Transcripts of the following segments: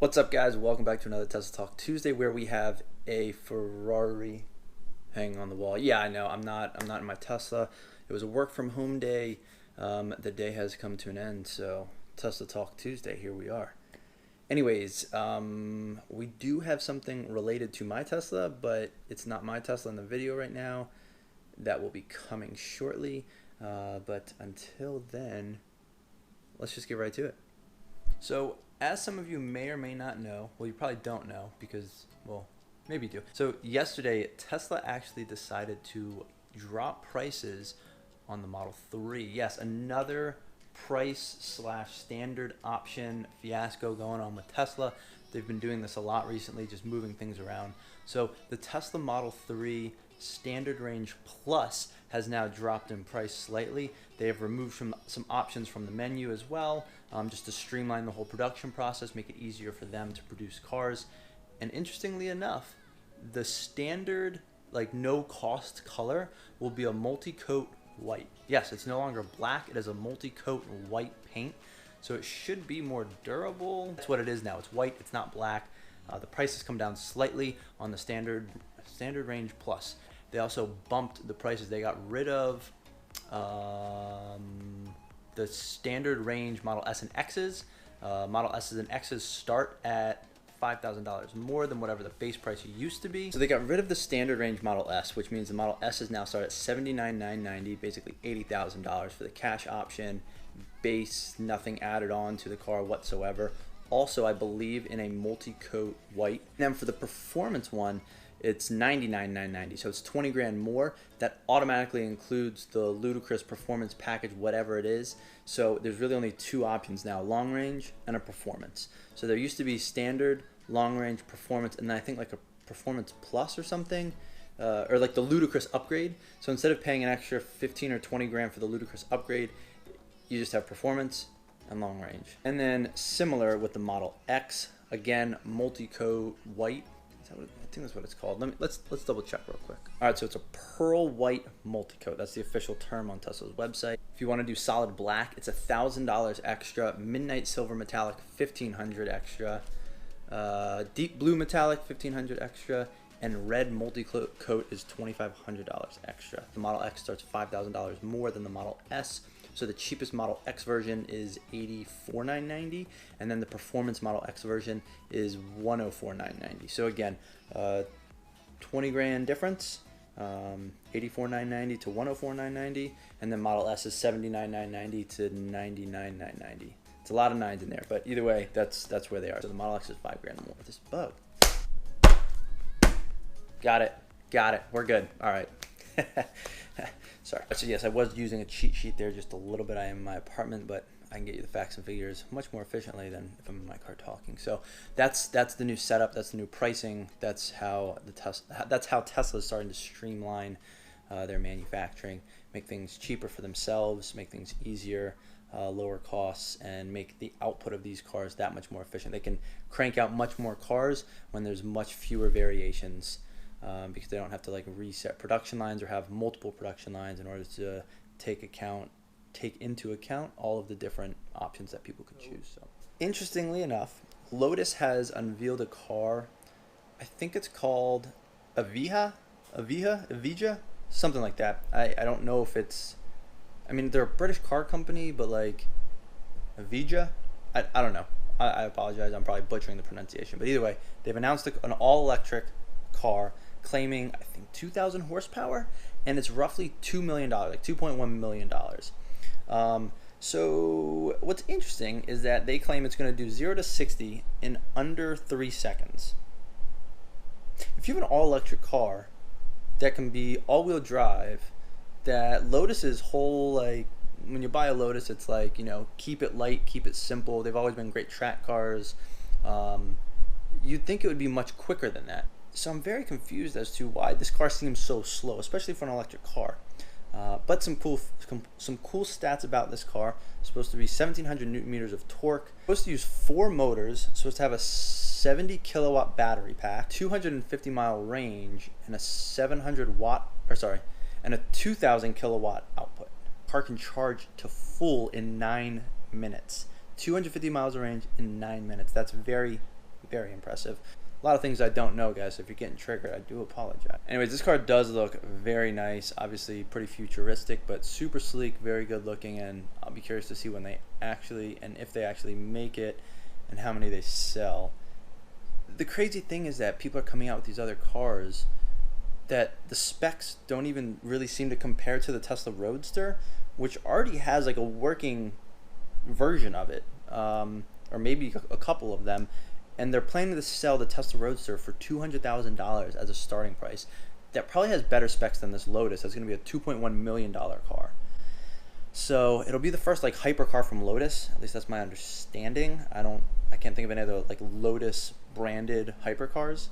What's up, guys? Welcome back to another Tesla Talk Tuesday, where we have a Ferrari hanging on the wall. Yeah, I know. I'm not in my Tesla. It was a work from home day. The day has come to an end, so Tesla Talk Tuesday. Here we are. Anyways, we do have something related to my Tesla, but it's not my Tesla in the video right now. That will be coming shortly. But until then, let's just get right to it. So, as some of you may or may not know, well, you probably don't know because, well, maybe you do. So yesterday, Tesla actually decided to drop prices on the Model 3. Yes, another price/standard option fiasco going on with Tesla. They've been doing this a lot recently, just moving things around. So the Tesla Model 3 Standard Range Plus has now dropped in price slightly. They have removed some options from the menu as well, just to streamline the whole production process, make it easier for them to produce cars. And interestingly enough, the standard, like, no cost color will be a multi-coat white. Yes, it's no longer black, it is a multi-coat white paint. So it should be more durable. That's what it is now. It's white, it's not black. The price has come down slightly on the standard range plus. They also bumped the prices. They got rid of the standard range Model S and X's. Model S's and X's start at $5,000 more than whatever the base price used to be. So they got rid of the standard range Model S, which means the Model S's now start at $79,990, basically $80,000 for the cash option, base, nothing added on to the car whatsoever. Also, I believe in a multi-coat white. And then for the performance one, it's $99,990, so it's 20 grand more. That automatically includes the ludicrous performance package, whatever it is. So there's really only two options now: long range and a performance. So there used to be standard, long range, performance, and then I think like a performance plus or something, or like the ludicrous upgrade. So instead of paying an extra 15 or 20 grand for the ludicrous upgrade, you just have performance and long range. And then similar with the Model X, again, multi-coat white. I think that's what it's called. Let's double check real quick. All right, so it's a pearl white multi-coat. That's the official term on Tesla's website. If you want to do solid black, it's $1,000 extra. Midnight silver metallic, $1,500 extra. Deep blue metallic, $1,500 extra. And red multi-coat is $2,500 extra. The Model X starts $5,000 more than the Model S. So the cheapest Model X version is $84,990, and then the performance Model X version is $104,990. So again, 20 grand difference, $84,990 to $104,990, and then Model S is $79,990 to $99,990. It's a lot of nines in there, but either way, that's where they are. So the Model X is 5 grand more. This bug. Got it. We're good. All right. Sorry. So yes, I was using a cheat sheet there just a little bit. I am in my apartment, but I can get you the facts and figures much more efficiently than if I'm in my car talking. So that's the new setup. That's the new pricing. That's how Tesla is starting to streamline their manufacturing, make things cheaper for themselves, make things easier, lower costs, and make the output of these cars that much more efficient. They can crank out much more cars when there's much fewer variations. Because they don't have to like reset production lines or have multiple production lines in order to take into account all of the different options that people could choose. So, interestingly enough, Lotus has unveiled a car. I think it's called Evija, something like that. I don't know if it's. I mean, they're a British car company, but like Evija, I don't know. I apologize. I'm probably butchering the pronunciation, but either way, they've announced an all-electric car, claiming I think 2,000 horsepower, and it's roughly $2 million, like $2.1 million. So what's interesting is that they claim it's going to do 0 to 60 in under 3 seconds. If you have an all-electric car that can be all-wheel drive, that Lotus's whole, like, when you buy a Lotus, it's like, you know, keep it light, keep it simple. They've always been great track cars. You'd think it would be much quicker than that. So I'm very confused as to why this car seems so slow, especially for an electric car. But some cool stats about this car. It's supposed to be 1,700 newton meters of torque. It's supposed to use 4 motors. It's supposed to have a 70 kilowatt battery pack, 250 mile range, and a 2,000 kilowatt output. The car can charge to full in 9 minutes. 250 miles of range in 9 minutes. That's very, very impressive. A lot of things I don't know, guys. So if you're getting triggered, I do apologize. Anyways, this car does look very nice. Obviously pretty futuristic, but super sleek, very good looking, and I'll be curious to see when they actually, and if they actually make it, and how many they sell. The crazy thing is that people are coming out with these other cars that the specs don't even really seem to compare to the Tesla Roadster, which already has like a working version of it, or maybe a couple of them. And they're planning to sell the Tesla Roadster for $200,000 as a starting price. That probably has better specs than this Lotus. That's going to be a $2.1 million car. So it'll be the first like hypercar from Lotus. At least that's my understanding. I can't think of any other like Lotus branded hypercars.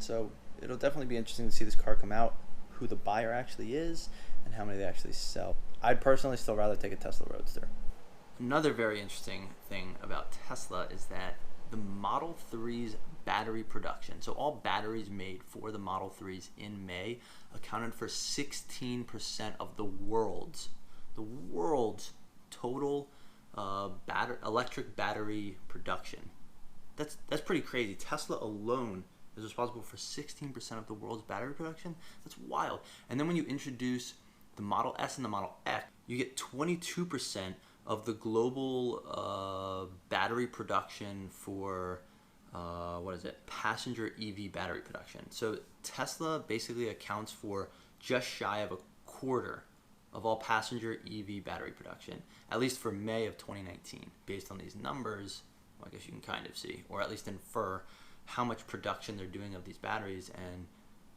So it'll definitely be interesting to see this car come out, who the buyer actually is, and how many they actually sell. I'd personally still rather take a Tesla Roadster. Another very interesting thing about Tesla is that the Model 3's battery production, so all batteries made for the Model 3s in May, accounted for 16% of the world's total electric battery production. That's pretty crazy. Tesla alone is responsible for 16% of the world's battery production. That's wild. And then when you introduce the Model S and the Model X, you get 22% of the global battery production for passenger EV battery production. So Tesla basically accounts for just shy of a quarter of all passenger EV battery production, at least for May of 2019. Based on these numbers, well, I guess you can kind of see, or at least infer how much production they're doing of these batteries, and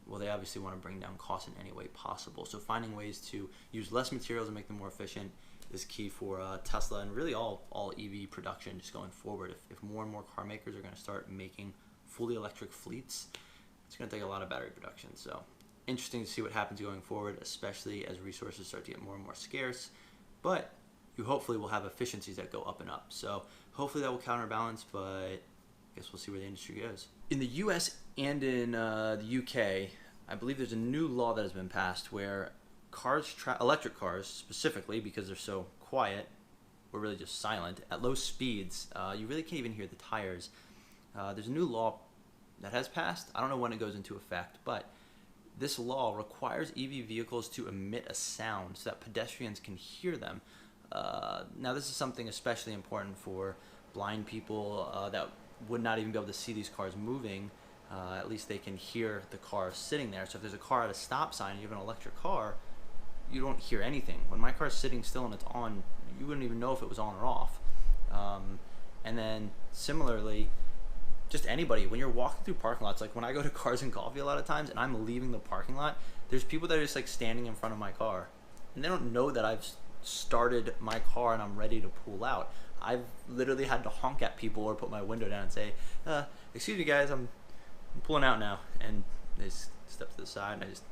well, they obviously want to bring down costs in any way possible. So finding ways to use less materials and make them more efficient is key for Tesla, and really all EV production just going forward. If more and more car makers are going to start making fully electric fleets, it's going to take a lot of battery production. So interesting to see what happens going forward, especially as resources start to get more and more scarce. But you hopefully will have efficiencies that go up and up. So hopefully that will counterbalance, but I guess we'll see where the industry goes. In the US and in the UK, I believe there's a new law that has been passed where electric cars specifically, because they're so quiet or really just silent at low speeds, you really can't even hear the tires. There's a new law that has passed. I don't know when it goes into effect, but this law requires EV vehicles to emit a sound so that pedestrians can hear them. Now this is something especially important for blind people that would not even be able to see these cars moving. At least they can hear the car sitting there. So if there's a car at a stop sign and you have an electric car, you don't hear anything. When my car's sitting still and it's on, you wouldn't even know if it was on or off. And then similarly, just anybody, when you're walking through parking lots, like when I go to Cars and Coffee a lot of times and I'm leaving the parking lot, there's people that are just like standing in front of my car and they don't know that I've started my car and I'm ready to pull out. I've literally had to honk at people or put my window down and say, excuse me guys, I'm pulling out now. And they just step to the side and I just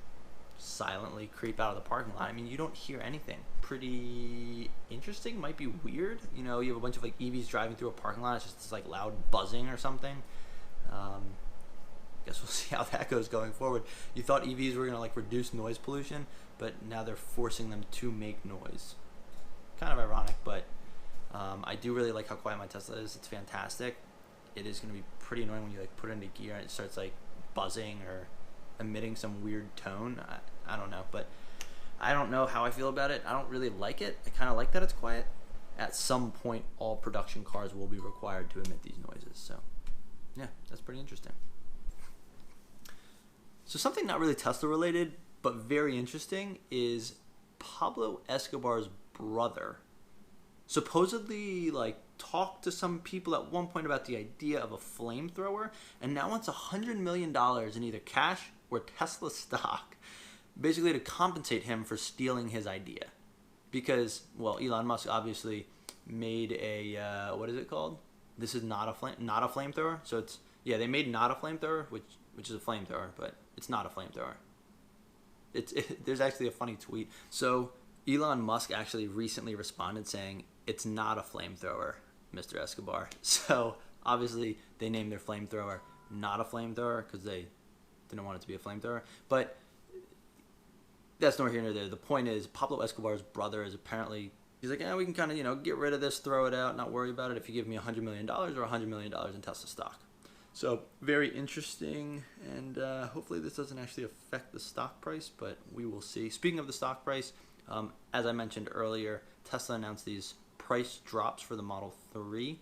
silently creep out of the parking lot. I mean, you don't hear anything. Pretty interesting, might be weird. You know, you have a bunch of like EVs driving through a parking lot, it's just this like loud buzzing or something. Guess we'll see how that goes going forward. You thought EVs were gonna like reduce noise pollution, but now they're forcing them to make noise. Kind of ironic, but I do really like how quiet my Tesla is. It's fantastic. It is gonna be pretty annoying when you like put it into gear and it starts like buzzing or emitting some weird tone. I don't know, but I don't know how I feel about it. I don't really like it. I kind of like that it's quiet. At some point, all production cars will be required to emit these noises. So yeah, that's pretty interesting. So something not really Tesla related, but very interesting, is Pablo Escobar's brother supposedly like talked to some people at one point about the idea of a flamethrower, and now wants $100 million in either cash or Tesla stock, basically to compensate him for stealing his idea. Because, well, Elon Musk obviously made a what is it called? This is not a flamethrower. So it's, yeah, they made not a flamethrower, which is a flamethrower, but it's not a flamethrower. There's actually a funny tweet. So Elon Musk actually recently responded saying, "It's not a flamethrower, Mr. Escobar." So obviously they named their flamethrower not a flamethrower because they didn't want it to be a flamethrower. But that's nor here nor there. The point is, Pablo Escobar's brother is apparently He's like, yeah, we can kind of, you know, get rid of this, throw it out, not worry about it if you give me $100 million or $100 million in Tesla stock. So very interesting, and hopefully this doesn't actually affect the stock price, but we will see. Speaking of the stock price, as I mentioned earlier, Tesla announced these price drops for the Model 3.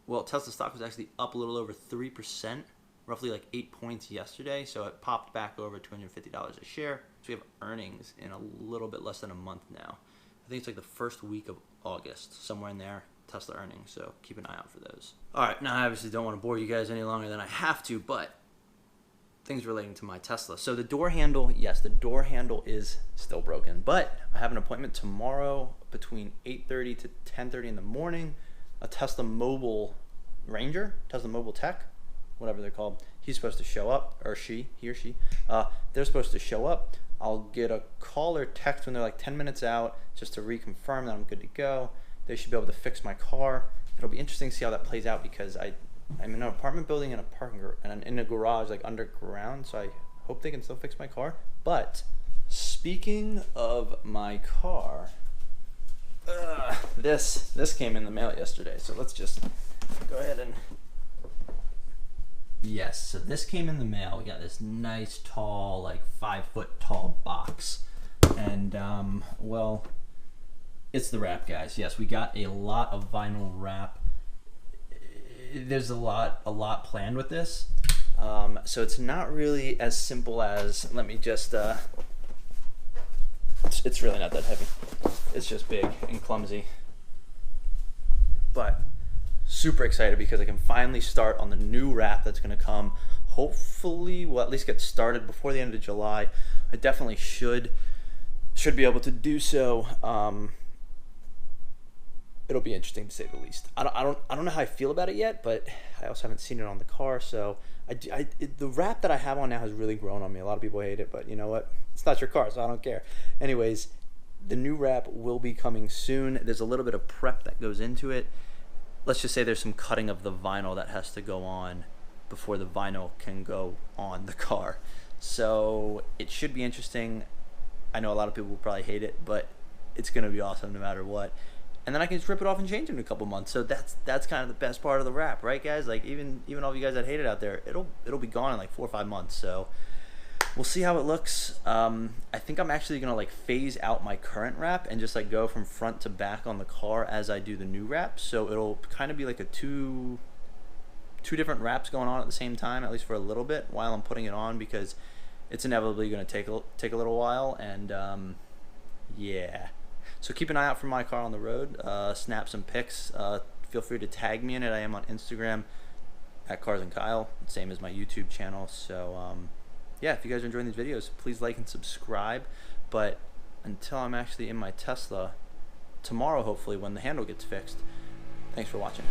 Well, Tesla stock was actually up a little over 3%, roughly like 8 points yesterday, so it popped back over $250 a share. So we have earnings in a little bit less than a month now. I think it's like the first week of August, somewhere in there, Tesla earnings, so keep an eye out for those. All right, now I obviously don't want to bore you guys any longer than I have to, but things relating to my Tesla. So the door handle, yes, the door handle is still broken, but I have an appointment tomorrow between 8:30 to 10:30 in the morning. A Tesla Mobile Ranger, Tesla Mobile Tech, whatever they're called. He's supposed to show up, or he or she. They're supposed to show up. I'll get a call or text when they're like 10 minutes out just to reconfirm that I'm good to go. They should be able to fix my car. It'll be interesting to see how that plays out because I'm in an apartment building in a parking and in a garage like underground, so I hope they can still fix my car. But speaking of my car, this came in the mail yesterday, so let's just go ahead and... Yes, so this came in the mail. We got this nice tall, like 5-foot tall box. And, well, it's the wrap, guys. Yes, we got a lot of vinyl wrap. There's a lot planned with this. So it's not really as simple as, let me just, it's really not that heavy. It's just big and clumsy. But super excited because I can finally start on the new wrap that's going to come. Hopefully, we'll at least get started before the end of July. I definitely should be able to do so. It'll be interesting to say the least. I don't know how I feel about it yet, but I also haven't seen it on the car. So the wrap that I have on now has really grown on me. A lot of people hate it, but you know what? It's not your car, so I don't care. Anyways, the new wrap will be coming soon. There's a little bit of prep that goes into it. Let's just say there's some cutting of the vinyl that has to go on before the vinyl can go on the car. So it should be interesting. I know a lot of people will probably hate it, but it's going to be awesome no matter what. And then I can just rip it off and change it in a couple months. So that's kind of the best part of the wrap, right, guys? Like even all of you guys that hate it out there, it'll be gone in like 4 or 5 months. So we'll see how it looks. I think I'm actually gonna like phase out my current wrap and just like go from front to back on the car as I do the new wrap. So it'll kind of be like a two different wraps going on at the same time, at least for a little bit while I'm putting it on, because it's inevitably gonna take a little while. And yeah. So keep an eye out for my car on the road. Snap some pics. Feel free to tag me in it. I am on Instagram at Cars and Kyle, same as my YouTube channel. So yeah, if you guys are enjoying these videos, please like and subscribe. But until I'm actually in my Tesla tomorrow, hopefully when the handle gets fixed, thanks for watching.